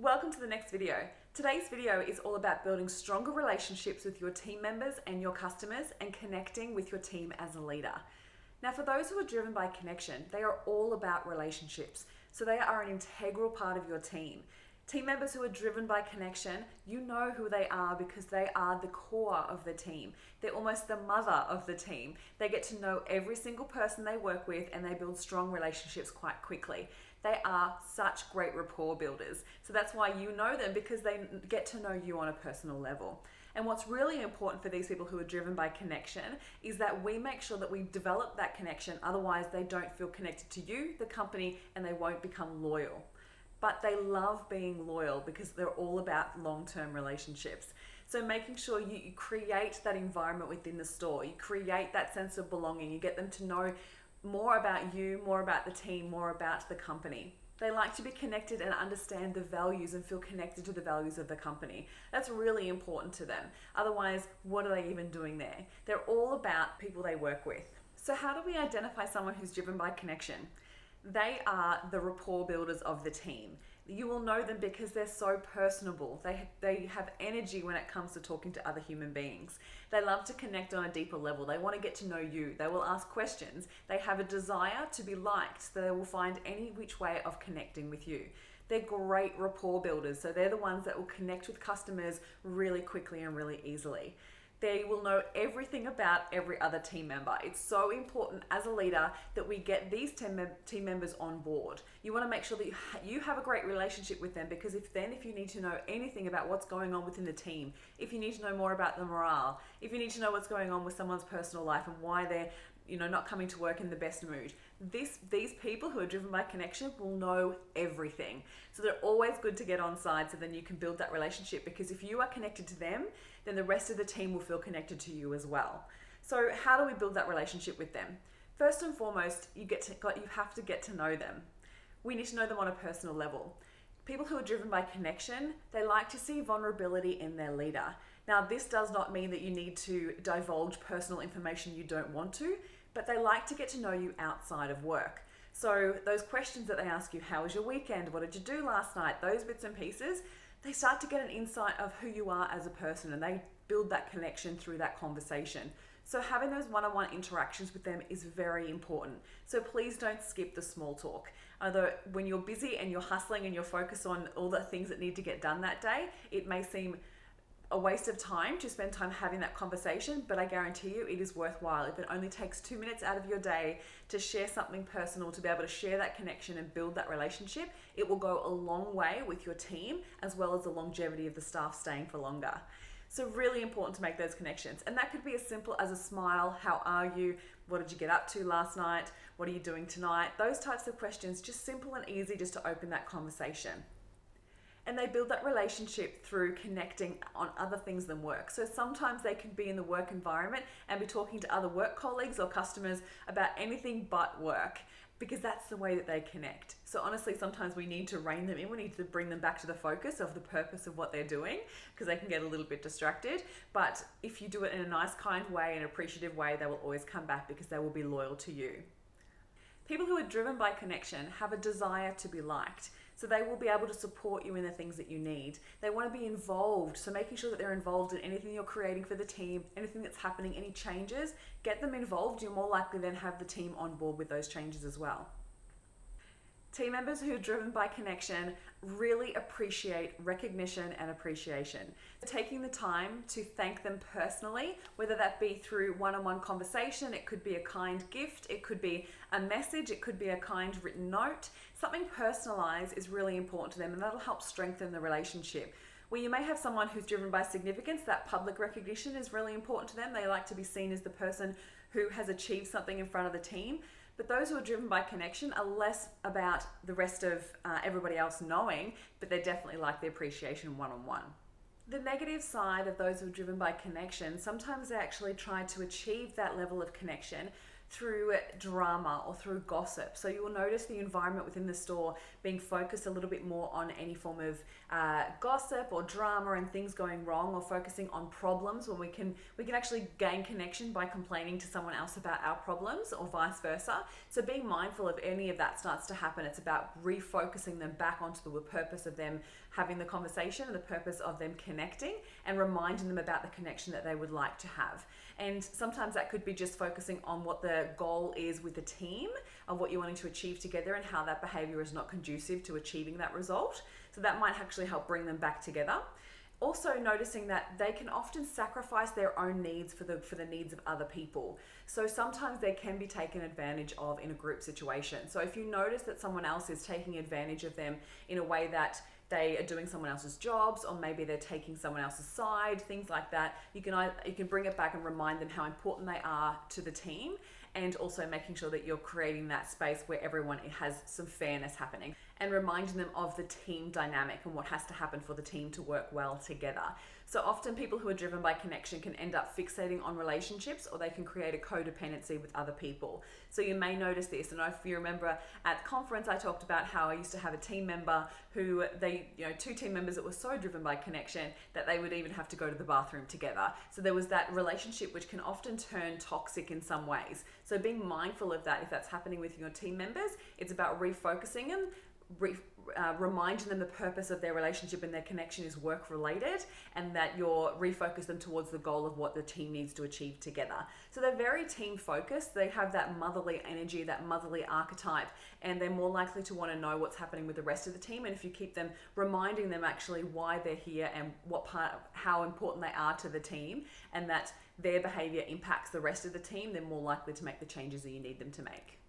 Welcome to the next video. Today's video is all about building stronger relationships with your team members and your customers and connecting with your team as a leader. Now, for those who are driven by connection, they are all about relationships. So they are an integral part of your team. Team members who are driven by connection, you know who they are because they are the core of the team. They're almost the mother of the team. They get to know every single person they work with and they build strong relationships quite quickly. They are such great rapport builders. So that's why you know them, because they get to know you on a personal level. And what's really important for these people who are driven by connection is that we make sure that we develop that connection. Otherwise, they don't feel connected to you, the company, and they won't become loyal. But they love being loyal because they're all about long-term relationships. So making sure you create that environment within the store, you create that sense of belonging, you get them to know more about you, more about the team, more about the company. They like to be connected and understand the values and feel connected to the values of the company. That's really important to them. Otherwise, what are they even doing there? They're all about people they work with. So how do we identify someone who's driven by connection? They are the rapport builders of the team. You will know them because they're so personable. They have energy when it comes to talking to other human beings. They love to connect on a deeper level. They want to get to know you. They will ask questions. They have a desire to be liked, so they will find any which way of connecting with you. They're great rapport builders, so they're the ones that will connect with customers really quickly and really easily. They will know everything about every other team member. It's so important as a leader that we get these team members on board. You want to make sure that you have a great relationship with them, because if you need to know anything about what's going on within the team, if you need to know more about the morale, if you need to know what's going on with someone's personal life and why they're not coming to work in the best mood, these people who are driven by connection will know everything. So they're always good to get on side, so then you can build that relationship, because if you are connected to them, then the rest of the team will feel connected to you as well. So how do we build that relationship with them? First and foremost, you have to get to know them. We need to know them on a personal level. People who are driven by connection, they like to see vulnerability in their leader. Now, this does not mean that you need to divulge personal information you don't want to, but they like to get to know you outside of work. So those questions that they ask you, how was your weekend? What did you do last night? Those bits and pieces, they start to get an insight of who you are as a person, and they build that connection through that conversation. So having those one-on-one interactions with them is very important. So please don't skip the small talk. Although when you're busy and you're hustling and you're focused on all the things that need to get done that day, it may seem a waste of time to spend time having that conversation, but I guarantee you it is worthwhile. If it only takes 2 minutes out of your day to share something personal, to be able to share that connection and build that relationship, it will go a long way with your team, as well as the longevity of the staff staying for longer. So really important to make those connections. And that could be as simple as a smile. How are you? What did you get up to last night? What are you doing tonight? Those types of questions, just simple and easy, just to open that conversation. And they build that relationship through connecting on other things than work. So sometimes they can be in the work environment and be talking to other work colleagues or customers about anything but work, because that's the way that they connect. So honestly, sometimes we need to rein them in. We need to bring them back to the focus of the purpose of what they're doing, because they can get a little bit distracted. But if you do it in a nice, kind way, an appreciative way, they will always come back because they will be loyal to you. People who are driven by connection have a desire to be liked. So they will be able to support you in the things that you need. They want to be involved. So making sure that they're involved in anything you're creating for the team, anything that's happening, any changes, get them involved. You're more likely then have the team on board with those changes as well. Team members who are driven by connection really appreciate recognition and appreciation. Taking the time to thank them personally, whether that be through one-on-one conversation, it could be a kind gift, it could be a message, it could be a kind written note. Something personalized is really important to them, and that'll help strengthen the relationship. Where you may have someone who's driven by significance, that public recognition is really important to them. They like to be seen as the person who has achieved something in front of the team. But those who are driven by connection are less about the rest of everybody else knowing, but they definitely like the appreciation one-on-one. The negative side of those who are driven by connection, sometimes they actually try to achieve that level of connection through drama or through gossip. So you will notice the environment within the store being focused a little bit more on any form of gossip or drama and things going wrong, or focusing on problems when we can actually gain connection by complaining to someone else about our problems, or vice versa. So being mindful of any of that starts to happen. It's about refocusing them back onto the purpose of them having the conversation and the purpose of them connecting, and reminding them about the connection that they would like to have. And sometimes that could be just focusing on what the goal is with the team, of what you're wanting to achieve together, and how that behavior is not conducive to achieving that result. So that might actually help bring them back together. Also noticing that they can often sacrifice their own needs for the needs of other people. So sometimes they can be taken advantage of in a group situation. So if you notice that someone else is taking advantage of them in a way that they are doing someone else's jobs, or maybe they're taking someone else's side, things like that, you can bring it back and remind them how important they are to the team, and also making sure that you're creating that space where everyone has some fairness happening, and reminding them of the team dynamic and what has to happen for the team to work well together. So often people who are driven by connection can end up fixating on relationships, or they can create a codependency with other people. So you may notice this, and if you remember at conference, I talked about how I used to have a team member who two team members that were so driven by connection that they would even have to go to the bathroom together. So there was that relationship which can often turn toxic in some ways. So being mindful of that, if that's happening with your team members, it's about refocusing them, reminding them the purpose of their relationship and their connection is work related, and that you're refocus them towards the goal of what the team needs to achieve together. So they're very team focused. They have that motherly energy, that motherly archetype, and they're more likely to want to know what's happening with the rest of the team. And if you keep them reminding them actually why they're here and how important they are to the team, and that their behavior impacts the rest of the team, they're more likely to make the changes that you need them to make.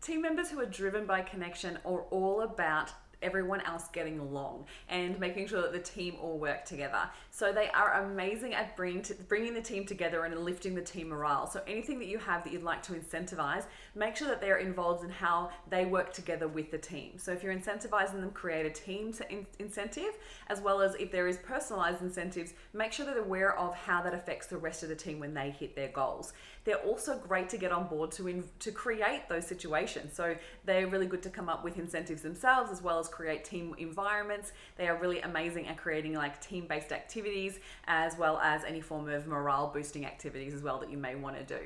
Team members who are driven by connection are all about everyone else getting along and making sure that the team all work together. So they are amazing at bringing the team together and lifting the team morale. So anything that you have that you'd like to incentivize, make sure that they're involved in how they work together with the team. So if you're incentivizing them, create a team incentive, as well as if there is personalized incentives, make sure that they're aware of how that affects the rest of the team when they hit their goals. They're also great to get on board to create those situations. So they're really good to come up with incentives themselves, as well as create team environments. They are really amazing at creating like team-based activities, as well as any form of morale boosting activities as well that you may want to do.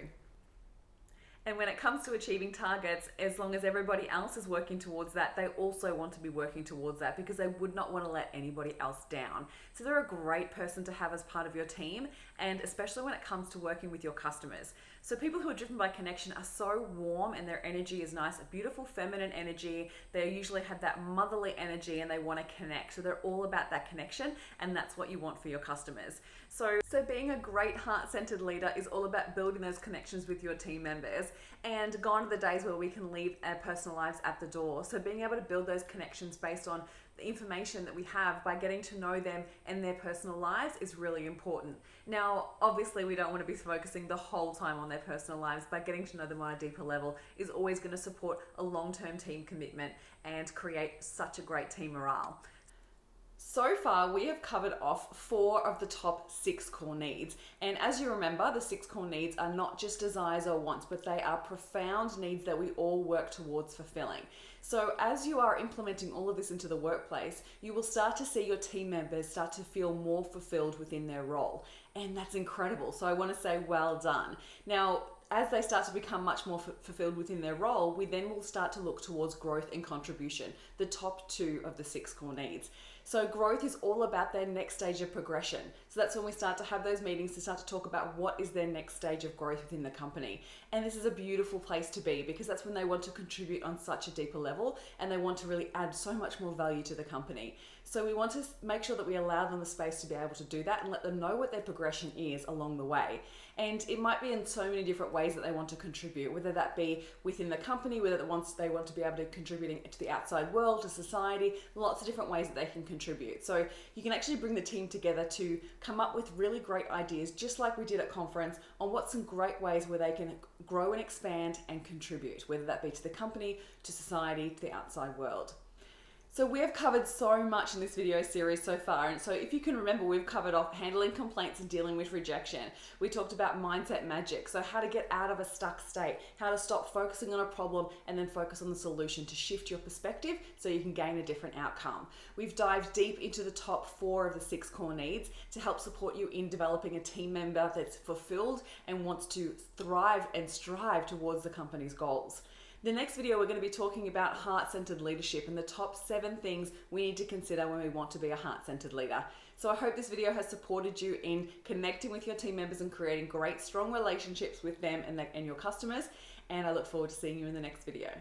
And when it comes to achieving targets, as long as everybody else is working towards that, they also want to be working towards that, because they would not want to let anybody else down. So they're a great person to have as part of your team, and especially when it comes to working with your customers. So people who are driven by connection are so warm, and their energy is nice, a beautiful feminine energy. They usually have that motherly energy, and they want to connect. So they're all about that connection, and that's what you want for your customers. So being a great heart-centered leader is all about building those connections with your team members, and gone are the days where we can leave our personal lives at the door. So being able to build those connections based on the information that we have by getting to know them and their personal lives is really important. Now, obviously we don't want to be focusing the whole time on their personal lives, but getting to know them on a deeper level is always going to support a long-term team commitment and create such a great team morale. So far, we have covered off 4 of the top 6 core needs. And as you remember, the 6 core needs are not just desires or wants, but they are profound needs that we all work towards fulfilling. So as you are implementing all of this into the workplace, you will start to see your team members start to feel more fulfilled within their role. And that's incredible. So I want to say well done. Now, as they start to become much more fulfilled within their role, we then will start to look towards growth and contribution, the top 2 of the 6 core needs. So growth is all about their next stage of progression. So that's when we start to have those meetings to start to talk about what is their next stage of growth within the company. And this is a beautiful place to be, because that's when they want to contribute on such a deeper level, and they want to really add so much more value to the company. So we want to make sure that we allow them the space to be able to do that, and let them know what their progression is along the way. And it might be in so many different ways that they want to contribute, whether that be within the company, whether they want to be able to contribute to the outside world, to society, lots of different ways that they can contribute. So you can actually bring the team together to come up with really great ideas, just like we did at conference, on what's some great ways where they can grow and expand and contribute, whether that be to the company, to society, to the outside world. So we have covered so much in this video series so far, and so if you can remember, we've covered off handling complaints and dealing with rejection. We talked about mindset magic, so how to get out of a stuck state, how to stop focusing on a problem and then focus on the solution to shift your perspective so you can gain a different outcome. We've dived deep into the top 4 of the 6 core needs to help support you in developing a team member that's fulfilled and wants to thrive and strive towards the company's goals. The next video, we're going to be talking about heart-centered leadership and the top 7 things we need to consider when we want to be a heart-centered leader. So I hope this video has supported you in connecting with your team members and creating great, strong relationships with them and your customers. And I look forward to seeing you in the next video.